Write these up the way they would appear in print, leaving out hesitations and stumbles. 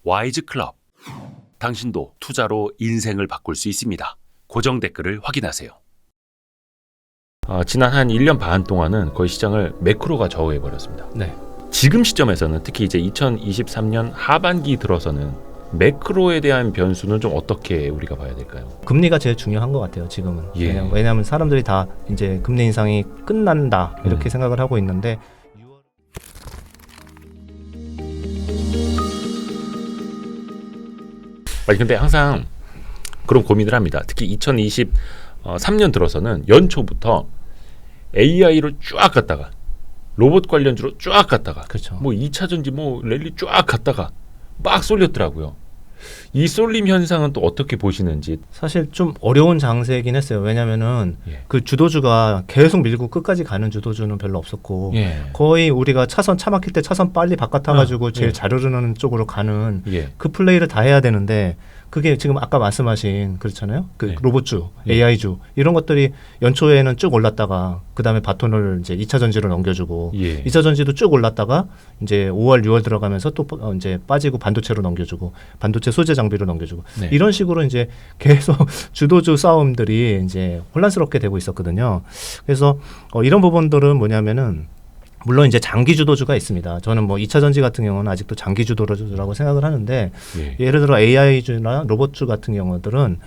와이즈 클럽. 당신도 투자로 인생을 바꿀 수 있습니다. 고정 댓글을 확인하세요. 지난 한 1년 반 동안은 거의 시장을 매크로가 좌우해버렸습니다. 네. 지금 시점에서는 특히 이제 2023년 하반기 들어서는 매크로에 대한 변수는 좀 어떻게 우리가 봐야 될까요? 금리가 제일 중요한 것 같아요. 지금은. 예. 왜냐하면 사람들이 다 이제 금리 인상이 끝난다 이렇게 생각을 하고 있는데 아니 근데 항상 그런 고민을 합니다. 특히 2023년 들어서는 연초부터 AI로 쫙 갔다가 로봇 관련주로 쫙 갔다가 그렇죠. 뭐 2차전지 뭐 랠리 쫙 갔다가 막 쏠렸더라고요. 이 쏠림 현상은 또 어떻게 보시는지. 사실 좀 어려운 장세이긴 했어요. 왜냐면은 그 주도주가 계속 밀고 끝까지 가는 주도주는 별로 없었고 거의 우리가 차 막힐 때 차선 빨리 바깥아가지고 제일 잘 흐르는 쪽으로 가는 그 플레이를 다 해야 되는데 그게 지금 아까 말씀하신 그렇잖아요. 그 로봇주, AI주 이런 것들이 연초에는 쭉 올랐다가 그 다음에 바톤을 이제 2차 전지로 넘겨주고 2차 전지도 쭉 올랐다가 이제 5월, 6월 들어가면서 또 이제 빠지고 반도체로 넘겨주고 반도체 소재 장비로 넘겨주고 이런 식으로 이제 계속 주도주 싸움들이 이제 혼란스럽게 되고 있었거든요. 그래서 이런 부분들은 뭐냐면은 물론 이제 장기 주도주가 있습니다. 저는 뭐 2차 전지 같은 경우는 아직도 장기 주도주라고 생각을 하는데 예를 들어 AI주나 로봇주 같은 경우들은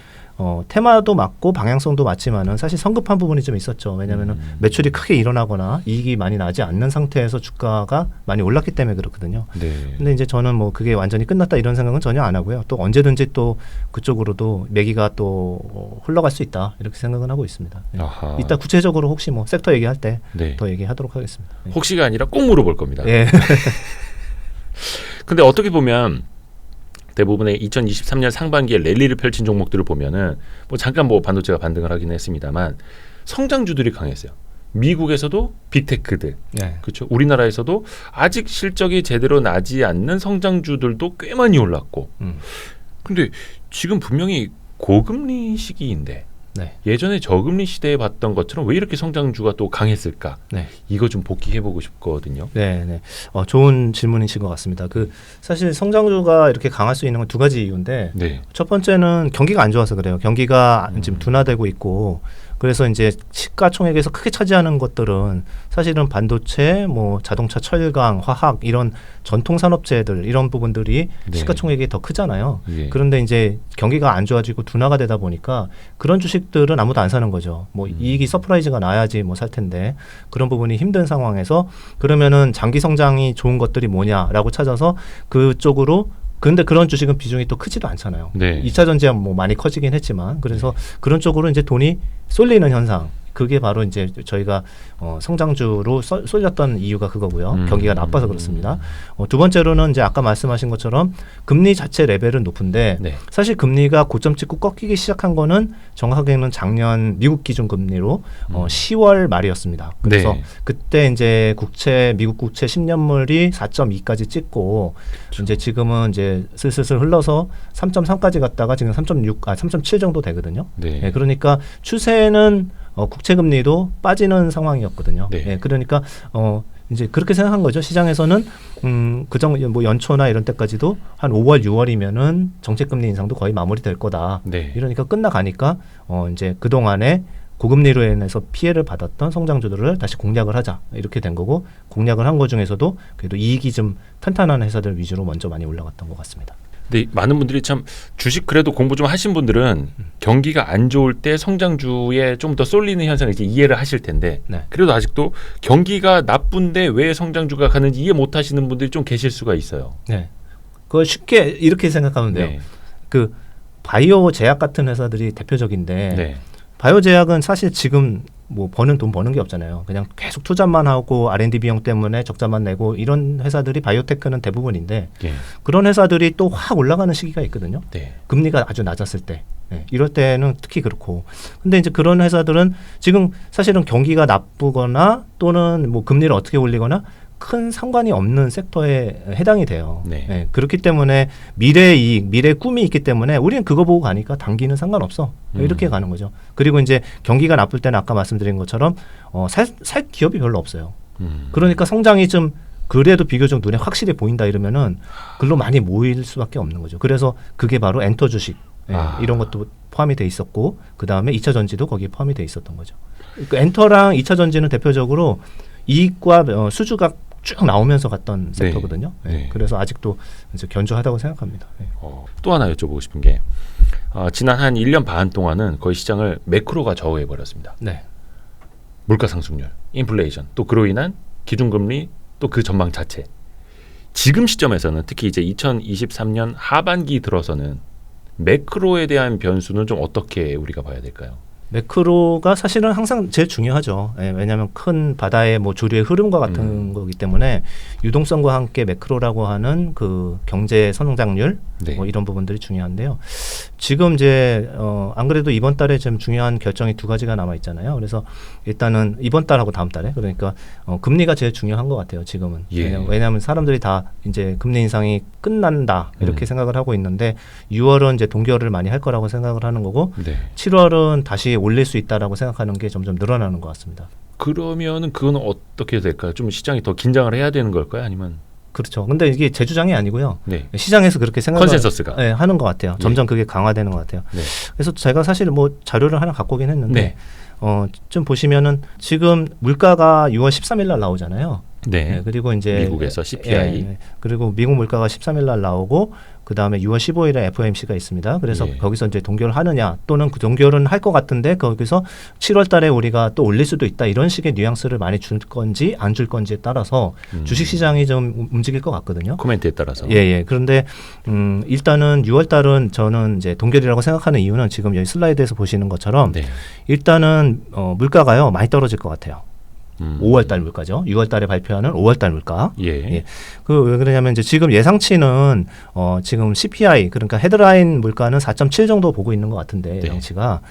테마도 맞고 방향성도 맞지만은 사실 성급한 부분이 좀 있었죠. 왜냐하면은 매출이 크게 일어나거나 이익이 많이 나지 않는 상태에서 주가가 많이 올랐기 때문에 그렇거든요. 근데 이제 저는 뭐 그게 완전히 끝났다 이런 생각은 전혀 안 하고요. 또 언제든지 또 그쪽으로도 매기가 또 흘러갈 수 있다 이렇게 생각은 하고 있습니다. 이따 구체적으로 혹시 뭐 섹터 얘기할 때 더 얘기하도록 하겠습니다. 혹시가 아니라 꼭 물어볼 겁니다. 예. 근데 어떻게 보면 대부분의 2023년 상반기에 랠리를 펼친 종목들을 보면은 뭐 잠깐 뭐 반도체가 반등을 하긴 했습니다만 성장주들이 강했어요. 미국에서도 빅테크들, 그렇죠. 우리나라에서도 아직 실적이 제대로 나지 않는 성장주들도 꽤 많이 올랐고. 근데 지금 분명히 고금리 시기인데 예전에 저금리 시대에 봤던 것처럼 왜 이렇게 성장주가 또 강했을까? 이거 좀 복귀해보고 싶거든요. 좋은 질문이신 것 같습니다. 그 사실 성장주가 이렇게 강할 수 있는 건 두 가지 이유인데 첫 번째는 경기가 안 좋아서 그래요. 경기가 지금 둔화되고 있고 그래서 이제 시가총액에서 크게 차지하는 것들은 사실은 반도체, 뭐 자동차, 철강, 화학 이런 전통 산업재들 이런 부분들이 시가총액이 더 크잖아요. 그런데 이제 경기가 안 좋아지고 둔화가 되다 보니까 그런 주식들은 아무도 안 사는 거죠. 뭐 이익이 서프라이즈가 나야지 뭐 살 텐데 그런 부분이 힘든 상황에서 그러면은 장기 성장이 좋은 것들이 뭐냐라고 찾아서 그쪽으로. 근데 그런 주식은 비중이 또 크지도 않잖아요. 2차 전지야 뭐 많이 커지긴 했지만 그래서 그런 쪽으로 이제 돈이 쏠리는 현상. 그게 바로 이제 저희가 성장주로 쏠렸던 이유가 그거고요. 경기가 나빠서 그렇습니다. 두 번째로는 이제 아까 말씀하신 것처럼 금리 자체 레벨은 높은데 사실 금리가 고점 찍고 꺾이기 시작한 거는 정확하게는 작년 미국 기준 금리로 10월 말이었습니다. 그래서 그때 이제 미국 국채 10년물이 4.2까지 찍고 이제 지금은 이제 슬슬 흘러서 3.3까지 갔다가 지금 3.7 정도 되거든요. 그러니까 추세는 국채금리도 빠지는 상황이었거든요. 그러니까 이제 그렇게 생각한 거죠. 시장에서는 뭐 연초나 이런 때까지도 한 5월, 6월이면은 정책금리 인상도 거의 마무리될 거다. 이러니까 끝나가니까 이제 그 동안에 고금리로 인해서 피해를 받았던 성장주들을 다시 공략을 하자 이렇게 된 거고 공략을 한 거 중에서도 그래도 이익이 좀 탄탄한 회사들 위주로 먼저 많이 올라갔던 것 같습니다. 근데 많은 분들이 참 주식 그래도 공부 좀 하신 분들은 경기가 안 좋을 때 성장주에 좀 더 쏠리는 현상을 이제 이해를 하실 텐데 그래도 아직도 경기가 나쁜데 왜 성장주가 가는지 이해 못 하시는 분들이 좀 계실 수가 있어요. 그걸 쉽게 이렇게 생각하면 돼요. 그 바이오 제약 같은 회사들이 대표적인데 바이오 제약은 사실 지금 뭐 돈 버는 게 없잖아요. 그냥 계속 투자만 하고 R&D 비용 때문에 적자만 내고 이런 회사들이 바이오테크는 대부분인데 그런 회사들이 또 확 올라가는 시기가 있거든요. 금리가 아주 낮았을 때. 이럴 때는 특히 그렇고. 근데 이제 그런 회사들은 지금 사실은 경기가 나쁘거나 또는 뭐 금리를 어떻게 올리거나 큰 상관이 없는 섹터에 해당이 돼요. 그렇기 때문에 미래 이익, 미래 꿈이 있기 때문에 우리는 그거 보고 가니까 단기는 상관없어. 이렇게 가는 거죠. 그리고 이제 경기가 나쁠 때는 아까 말씀드린 것처럼 살 기업이 별로 없어요. 그러니까 성장이 좀 그래도 비교적 눈에 확실히 보인다 이러면은 글로 많이 모일 수밖에 없는 거죠. 그래서 그게 바로 엔터 주식 이런 것도 포함이 돼 있었고 그 다음에 2차 전지도 거기에 포함이 돼 있었던 거죠. 그 엔터랑 2차 전지는 대표적으로 이익과 수주가 쭉 나오면서 갔던 섹터거든요. 네. 그래서 아직도 이제 견조하다고 생각합니다. 네. 또 하나 여쭤보고 싶은 게 지난 한 1년 반 동안은 거의 시장을 매크로가 좌우해 버렸습니다. 네. 물가 상승률, 인플레이션, 또 그로 인한 기준금리, 또 그 전망 자체. 지금 시점에서는 특히 이제 2023년 하반기 들어서는 매크로에 대한 변수는 좀 어떻게 우리가 봐야 될까요? 매크로가 사실은 항상 제일 중요하죠. 왜냐하면 큰 바다의 뭐 조류의 흐름과 같은 거기 때문에 유동성과 함께 매크로라고 하는 그 경제 성장률 뭐 이런 부분들이 중요한데요. 지금 이제 안 그래도 이번 달에 좀 중요한 결정이 두 가지가 남아 있잖아요. 그래서 일단은 이번 달하고 다음 달에 그러니까 금리가 제일 중요한 것 같아요. 지금은 왜냐하면 사람들이 다 이제 금리 인상이 끝난다 이렇게 생각을 하고 있는데 6월은 이제 동결을 많이 할 거라고 생각을 하는 거고 7월은 다시 올릴 수 있다라고 생각하는 게 점점 늘어나는 것 같습니다. 그러면은 그건 어떻게 될까요? 좀 시장이 더 긴장을 해야 되는 걸까요? 아니면 그렇죠. 근데 이게 제 주장이 아니고요. 시장에서 그렇게 생각을 컨센서스가 하는 것 같아요. 점점 그게 강화되는 것 같아요. 그래서 제가 사실 뭐 자료를 하나 갖고 오긴 했는데 좀 보시면은 지금 물가가 6월 13일 날 나오잖아요. 그리고 이제 미국에서 CPI 그리고 미국 물가가 13일 날 나오고 그 다음에 6월 15일에 FOMC가 있습니다. 그래서 거기서 이제 동결을 하느냐 또는 그 동결은 할 것 같은데 거기서 7월 달에 우리가 또 올릴 수도 있다 이런 식의 뉘앙스를 많이 줄 건지 안 줄 건지에 따라서 주식시장이 좀 움직일 것 같거든요. 코멘트에 따라서. 그런데 일단은 6월 달은 저는 이제 동결이라고 생각하는 이유는 지금 여기 슬라이드에서 보시는 것처럼 일단은 물가가요 많이 떨어질 것 같아요. 5월 달 물가죠. 6월 달에 발표하는 5월 달 물가. 그 왜 그러냐면 이제 지금 예상치는 지금 CPI 그러니까 헤드라인 물가는 4.7 정도 보고 있는 것 같은데 예상치가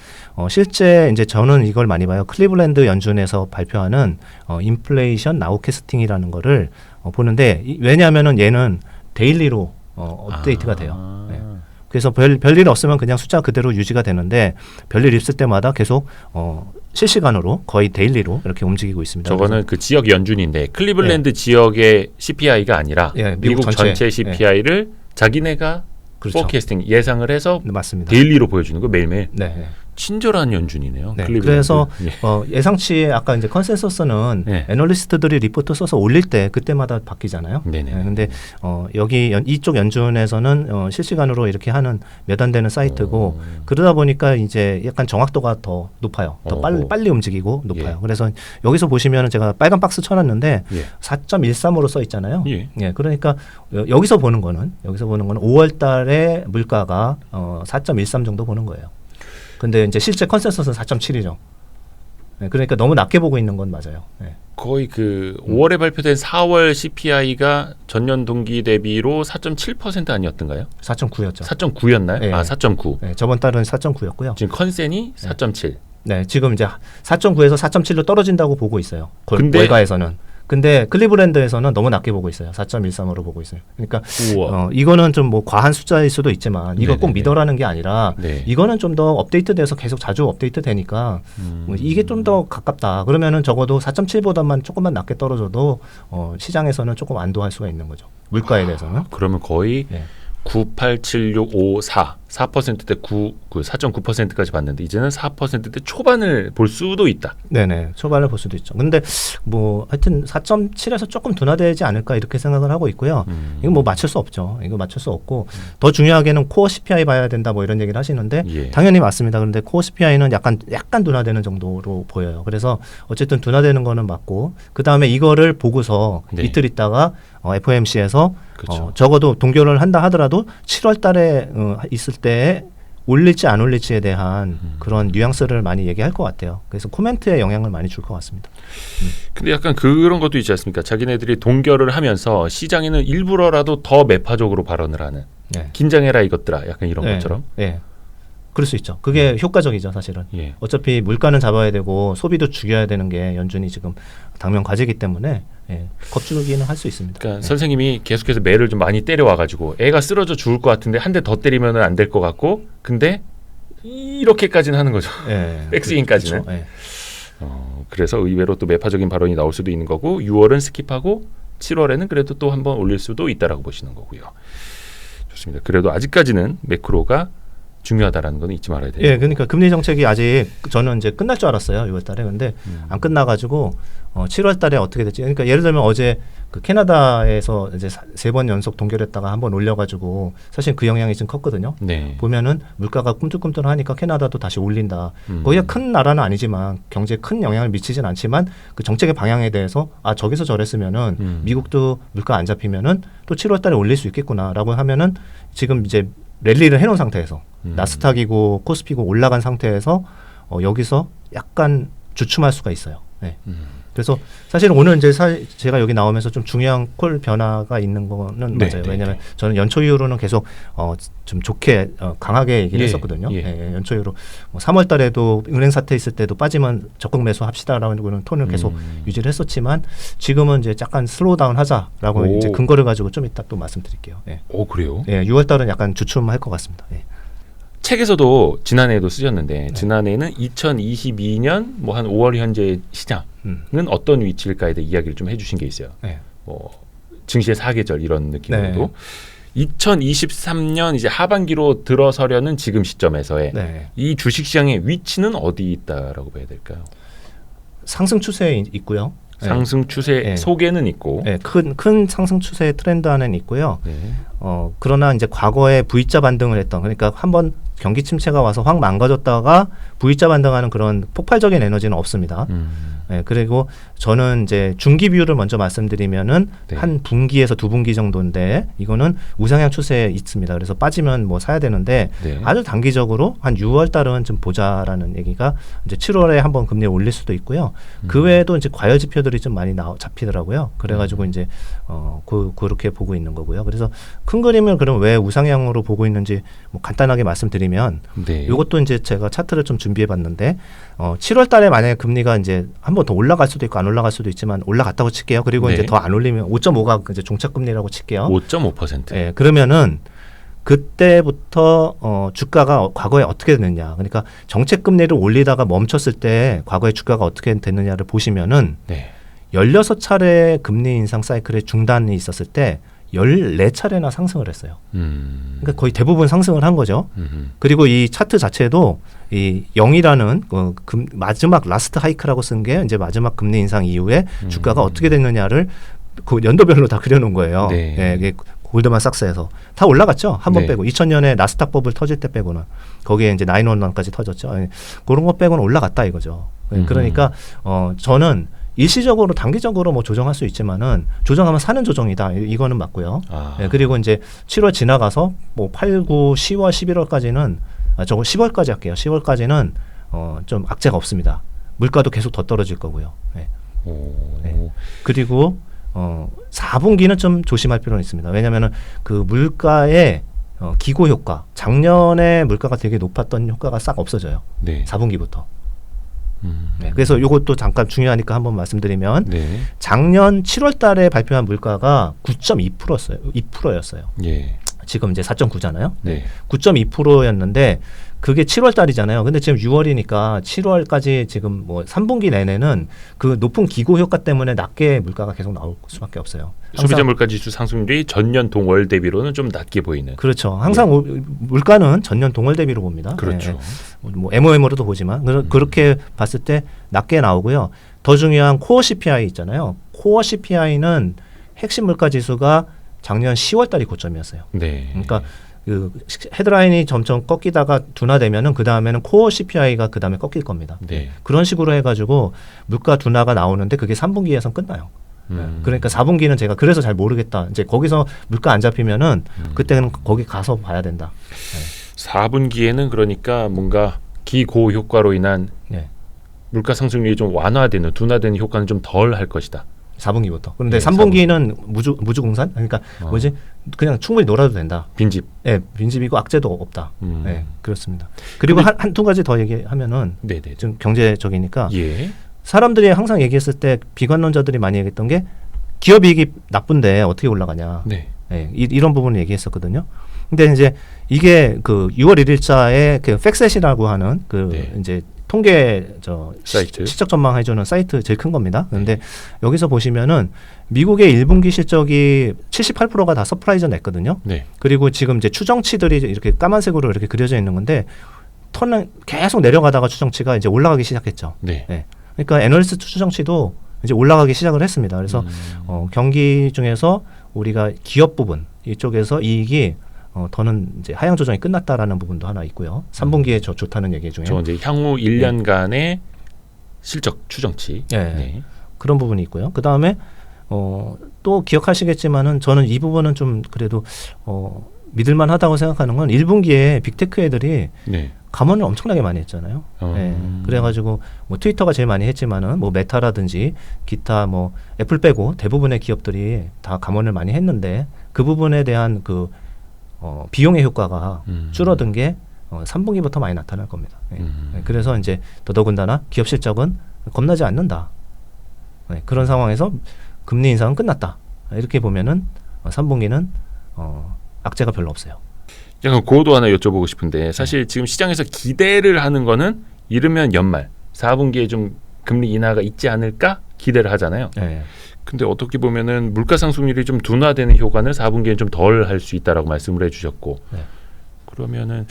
실제 이제 저는 이걸 많이 봐요. 클리블랜드 연준에서 발표하는 인플레이션 나우캐스팅이라는 거를 보는데 왜냐하면은 얘는 데일리로 업데이트가 돼요. 그래서 별일 없으면 그냥 숫자 그대로 유지가 되는데 별일 있을 때마다 계속 실시간으로 거의 데일리로 이렇게 움직이고 있습니다. 저거는 그 지역 연준인데 클리블랜드 지역의 CPI가 아니라 미국 전체 CPI를 자기네가 포캐스팅 예상을 해서 맞습니다. 데일리로 보여주는 거 매일매일. 친절한 연준이네요. 그래서 예상치에 아까 이제 컨센서스는 애널리스트들이 리포트 써서 올릴 때 그때마다 바뀌잖아요. 근데 여기 이쪽 연준에서는 실시간으로 이렇게 하는 몇 안 되는 사이트고 그러다 보니까 이제 약간 정확도가 더 높아요. 더 빨리 움직이고 높아요. 그래서 여기서 보시면 제가 빨간 박스 쳐놨는데 4.13으로 써 있잖아요. 그러니까 여기서 보는 거는 5월달에 물가가 4.13 정도 보는 거예요. 근데 이제 실제 컨센서스는 4.7이죠. 그러니까 너무 낮게 보고 있는 건 맞아요. 거의 그 5월에 발표된 4월 CPI가 전년 동기 대비로 4.7% 아니었던가요? 4.9였죠. 4.9였나요? 4.9. 저번 달은 4.9였고요. 지금 컨센이 4.7. 지금 이제 4.9에서 4.7로 떨어진다고 보고 있어요. 월가에서는. 근데 클리블랜드에서는 너무 낮게 보고 있어요. 4.13으로 보고 있어요. 그러니까 이거는 좀 뭐 과한 숫자일 수도 있지만 이거 꼭 믿어라는 게 아니라 이거는 좀 더 업데이트돼서 계속 자주 업데이트 되니까 이게 좀 더 가깝다. 그러면은 적어도 4.7보다만 조금만 낮게 떨어져도 시장에서는 조금 안도할 수가 있는 거죠. 물가에 대해서는. 그러면 거의 98765 4%대 4.9%까지 봤는데 이제는 4%대 초반을 볼 수도 있다. 초반을 볼 수도 있죠. 근데 뭐 하여튼 4.7에서 조금 둔화되지 않을까 이렇게 생각을 하고 있고요. 이거 뭐 맞출 수 없죠. 이거 맞출 수 없고 더 중요하게는 코어 CPI 봐야 된다 뭐 이런 얘기를 하시는데 당연히 맞습니다. 그런데 코어 CPI는 약간 둔화되는 정도로 보여요. 그래서 어쨌든 둔화되는 거는 맞고 그 다음에 이거를 보고서 이틀 있다가 FOMC에서 적어도 동결을 한다 하더라도 7월 달에 있을 때 올릴지 안 올릴지에 대한 그런 뉘앙스를 많이 얘기할 것 같아요. 그래서 코멘트에 영향을 많이 줄 것 같습니다. 근데 약간 그런 것도 있지 않습니까? 자기네들이 동결을 하면서 시장에는 일부러라도 더 매파적으로 발언을 하는 긴장해라 이것들아 약간 이런 것처럼. 그럴 수 있죠. 그게 효과적이죠, 사실은. 어차피 물가는 잡아야 되고 소비도 죽여야 되는 게 연준이 지금 당면 과제이기 때문에 겁주기는 할 수 있습니다. 그러니까 선생님이 계속해서 매를 좀 많이 때려와가지고 애가 쓰러져 죽을 것 같은데 한 대 더 때리면 안 될 것 같고 근데 이렇게까지는 하는 거죠. 백스윙까지는. 그래서 의외로 또 매파적인 발언이 나올 수도 있는 거고 6월은 스킵하고 7월에는 그래도 또 한번 올릴 수도 있다라고 보시는 거고요. 좋습니다. 그래도 아직까지는 매크로가 중요하다라는 건 잊지 말아야 돼요. 예, 그러니까 금리 정책이 아직 저는 이제 끝날 줄 알았어요. 6월달에. 근데 안 끝나가지고 7월달에 어떻게 될지. 그러니까 예를 들면 어제 그 캐나다에서 이제 3번 연속 동결했다가 한번 올려가지고 사실 그 영향이 좀 컸거든요. 네. 보면은 물가가 꿈틀꿈틀하니까 캐나다도 다시 올린다. 거기가 큰 나라는 아니지만 경제에 큰 영향을 미치진 않지만 그 정책의 방향에 대해서 저기서 저랬으면은 미국도 물가 안 잡히면은 또 7월달에 올릴 수 있겠구나라고 하면은 지금 이제 랠리를 해놓은 상태에서 나스닥이고 코스피고 올라간 상태에서 여기서 약간 주춤할 수가 있어요. 네. 그래서 사실 오늘 이제 제가 여기 나오면서 좀 중요한 콜 변화가 있는 거는 네, 맞아요. 네, 왜냐하면 네. 저는 연초 이후로는 계속 좀 좋게 강하게 얘기를 예, 했었거든요. 예. 예, 연초 이후로 뭐 3월달에도 은행 사태 있을 때도 빠지면 적극 매수합시다라는 톤을 계속 유지를 했었지만 지금은 이제 약간 슬로우다운 하자라고 오. 이제 근거를 가지고 좀 이따 또 말씀드릴게요. 예. 오, 그래요? 예, 6월달은 약간 주춤할 것 같습니다. 예. 책에서도 지난해에도 쓰셨는데 지난해에는 2022년 뭐 한 5월 현재 시장은 어떤 위치일까에 대해 이야기를 좀 해주신 게 있어요. 네. 뭐 증시의 사계절 이런 느낌으로도 네. 2023년 이제 하반기로 들어서려는 지금 시점에서의 네. 이 주식 시장의 위치는 어디 있다라고 봐야 될까요? 상승 추세에 있고요. 상승 추세 네. 속에는 있고, 네, 큰 상승 추세 트렌드 안에는 있고요. 네. 그러나 이제 과거에 V자 반등을 했던, 그러니까 한번 경기 침체가 와서 확 망가졌다가 V자 반등하는 그런 폭발적인 에너지는 없습니다. 네, 그리고 저는 이제 중기 비율을 먼저 말씀드리면은 네. 한 분기에서 두 분기 정도인데 이거는 우상향 추세에 있습니다. 그래서 빠지면 뭐 사야 되는데 네. 아주 단기적으로 한 6월 달은 좀 보자라는 얘기가 이제 7월에 한번 금리를 올릴 수도 있고요. 그 외에도 이제 과열 지표들이 좀 많이 잡히더라고요. 그래가지고 이제 그렇게 보고 있는 거고요. 그래서 큰 그림을 그럼 왜 우상향으로 보고 있는지 뭐 간단하게 말씀드리면 네. 이것도 이제 제가 차트를 좀 준비해봤는데 7월 달에 만약에 금리가 이제 한 번 더 올라갈 수도 있고 안 올라갈 수도 있지만 올라갔다고 칠게요. 그리고 네. 이제 더 안 올리면 5.5가 이제 종착금리라고 칠게요. 5.5%. 예, 그러면은 그때부터 주가가 과거에 어떻게 됐느냐. 그러니까 정책 금리를 올리다가 멈췄을 때 과거에 주가가 어떻게 됐느냐를 보시면은 네. 16차례 금리 인상 사이클의 중단이 있었을 때 14차례나 상승을 했어요. 그러니까 거의 대부분 상승을 한 거죠. 그리고 이 차트 자체도 이 0이라는 마지막 라스트 하이크라고 쓴 게 이제 마지막 금리 인상 이후에 주가가 어떻게 됐느냐를 그 연도별로 다 그려놓은 거예요. 네. 예, 이게 골드만삭스에서 다 올라갔죠. 한 번 네. 빼고 2000년에 나스닥 버블 터질 때 빼고는 거기에 이제 911까지 터졌죠. 예, 그런 거 빼고는 올라갔다 이거죠. 예, 그러니까 저는 일시적으로 단기적으로 뭐 조정할 수 있지만은 조정하면 사는 조정이다. 이거는 맞고요. 예, 그리고 이제 7월 지나가서 뭐 8, 9, 10월, 11월까지는 저거 10월까지 할게요. 10월까지는 좀 악재가 없습니다. 물가도 계속 더 떨어질 거고요. 예. 네. 그리고 4분기는 좀 조심할 필요는 있습니다. 왜냐하면은 그 물가의 기고 효과, 작년에 물가가 되게 높았던 효과가 싹 없어져요. 네. 4분기부터. 네, 그래서 이것도 잠깐 중요하니까 한번 말씀드리면 네. 작년 7월 달에 발표한 물가가 9.2%였어요. 2%였어요. 예. 지금 이제 4.9잖아요. 네. 9.2%였는데 그게 7월 달이잖아요. 근데 지금 6월이니까 7월까지 지금 뭐 3분기 내내는 그 높은 기고 효과 때문에 낮게 물가가 계속 나올 수밖에 없어요. 소비자 물가 지수 상승률이 전년 동월 대비로는 좀 낮게 보이는. 그렇죠. 항상 물가는 전년 동월 대비로 봅니다. 그렇죠. 네. 뭐 MOM으로도 보지만 그렇게 봤을 때 낮게 나오고요. 더 중요한 코어 CPI 있잖아요. 코어 CPI는 핵심 물가 지수가 작년 10월 달이 고점이었어요. 네. 그러니까 그 헤드라인이 점점 꺾이다가 둔화되면은 그 다음에는 코어 CPI가 그 다음에 꺾일 겁니다. 네. 그런 식으로 해가지고 물가 둔화가 나오는데 그게 3분기에선 끝나요. 그러니까 4분기는 제가 그래서 잘 모르겠다. 이제 거기서 물가 안 잡히면은 그때는 거기 가서 봐야 된다. 4분기에는 그러니까 뭔가 기고 효과로 인한 네. 물가 상승률이 좀 완화되는 둔화되는 효과는 좀 덜 할 것이다. 4분기부터. 그런데 네, 3분기는 무주공산? 그러니까 뭐지? 그냥 충분히 놀아도 된다. 빈집. 예, 빈집이고 악재도 없다. 예, 그렇습니다. 그리고 한 두 가지 더 얘기하면은 네네. 좀 경제적이니까 예. 사람들이 항상 얘기했을 때 비관론자들이 많이 얘기했던 게 기업 이익이 나쁜데 어떻게 올라가냐. 네. 예, 이런 부분을 얘기했었거든요. 근데 이제 이게 그 6월 1일자에 그 팩셋이라고 하는 그 네. 이제 통계 사이트? 실적 전망해주는 사이트 제일 큰 겁니다. 그런데 여기서 보시면은 미국의 1분기 실적이 78%가 다 서프라이즈 냈거든요. 네. 그리고 지금 이제 추정치들이 이렇게 까만색으로 이렇게 그려져 있는 건데 턴은 계속 내려가다가 추정치가 이제 올라가기 시작했죠. 네. 네. 그러니까 애널리스트 추정치도 이제 올라가기 시작을 했습니다. 그래서 경기 중에서 우리가 기업 부분 이쪽에서 이익이 더는 이제 하향 조정이 끝났다라는 부분도 하나 있고요. 3분기에 좋다는 얘기 중에. 저 이제 향후 1년간의 실적 추정치. 네. 네. 그런 부분이 있고요. 그 다음에 또 기억하시겠지만은 저는 이 부분은 좀 그래도 믿을만하다고 생각하는 건 1분기에 빅테크 애들이 네. 감원을 엄청나게 많이 했잖아요. 네. 그래가지고 뭐 트위터가 제일 많이 했지만은 뭐 메타라든지 기타 뭐 애플 빼고 대부분의 기업들이 다 감원을 많이 했는데 그 부분에 대한 그 비용의 효과가 줄어든 게 3분기부터 많이 나타날 겁니다. 네. 네. 그래서 이제 더더군다나 기업 실적은 겁나지 않는다. 네. 그런 상황에서 금리 인상은 끝났다. 이렇게 보면은 3분기는 악재가 별로 없어요. 약간 그것도 하나 여쭤보고 싶은데 사실 지금 시장에서 기대를 하는 거는 이르면 연말 4분기에 좀 금리 인하가 있지 않을까 기대를 하잖아요. 네. 근데 어떻게 보면은 물가 상승률이 좀 둔화되는 효과는 4분기에 좀 덜 할 수 있다라고 말씀을 해주셨고 네. 그러면은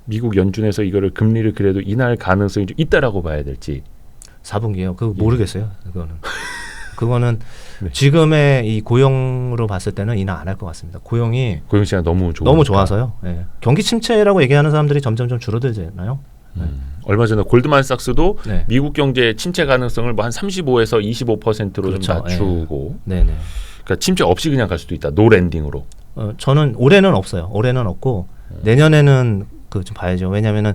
미국 연준에서 이거를 금리를 그래도 인하할 가능성이 좀 있다라고 봐야 될지 4분기요? 그거 모르겠어요. 그거는 네. 지금의 이 고용으로 봤을 때는 인하 안 할 것 같습니다. 고용 시장 너무 좋아서요. 네. 경기 침체라고 얘기하는 사람들이 점점 좀 줄어들잖아요. 네. 얼마 전에 골드만삭스도 네. 미국 경제 침체 가능성을 뭐 한 35에서 25%로 그렇죠. 좀 낮추고, 네. 그러니까 침체 없이 그냥 갈 수도 있다. 노 랜딩으로. 저는 올해는 없어요. 올해는 없고 내년에는 그 좀 봐야죠. 왜냐하면은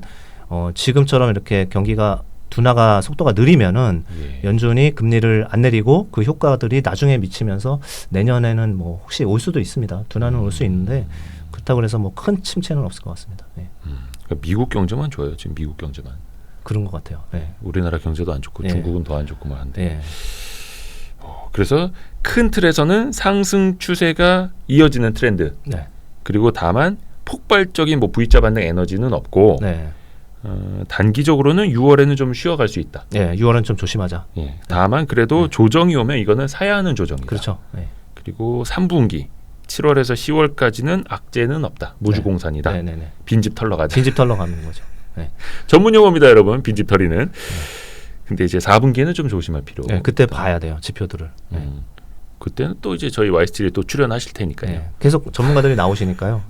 지금처럼 이렇게 경기가 둔화가 속도가 느리면은 연준이 금리를 안 내리고 그 효과들이 나중에 미치면서 내년에는 뭐 혹시 올 수도 있습니다. 둔화는 올 수 있는데 그렇다고 해서 뭐 큰 침체는 없을 것 같습니다. 네. 그러니까 미국 경제만 좋아요. 지금 미국 경제만. 그런 것 같아요. 네. 우리나라 경제도 안 좋고 중국은 더 안 좋고만 한데. 네. 그래서 큰 틀에서는 상승 추세가 이어지는 트렌드. 네. 그리고 다만 폭발적인 뭐 V자 반등 에너지는 없고. 네. 단기적으로는 6월에는 좀 쉬어갈 수 있다. 네, 6월은 좀 조심하자. 다만 그래도 조정이 오면 이거는 사야 하는 조정이다. 그렇죠. 네. 그리고 3분기 7월에서 10월까지는 악재는 없다. 무주공산이다. 네. 빈집 털러 가자. 빈집 털러 가는 거죠. 네. 전문 용어입니다, 여러분. 빈집 털이는. 근데 이제 4분기에는 좀 조심할 필요. 네, 그때 봐야 돼요, 지표들을. 그때는 또 이제 저희 YSTV에 또 출연하실 테니까요. 계속 전문가들이 나오시니까요.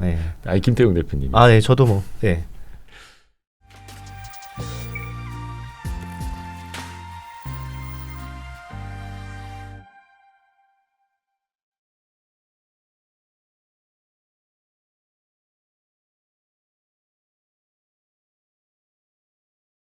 김태용 대표님. 네, 저도 뭐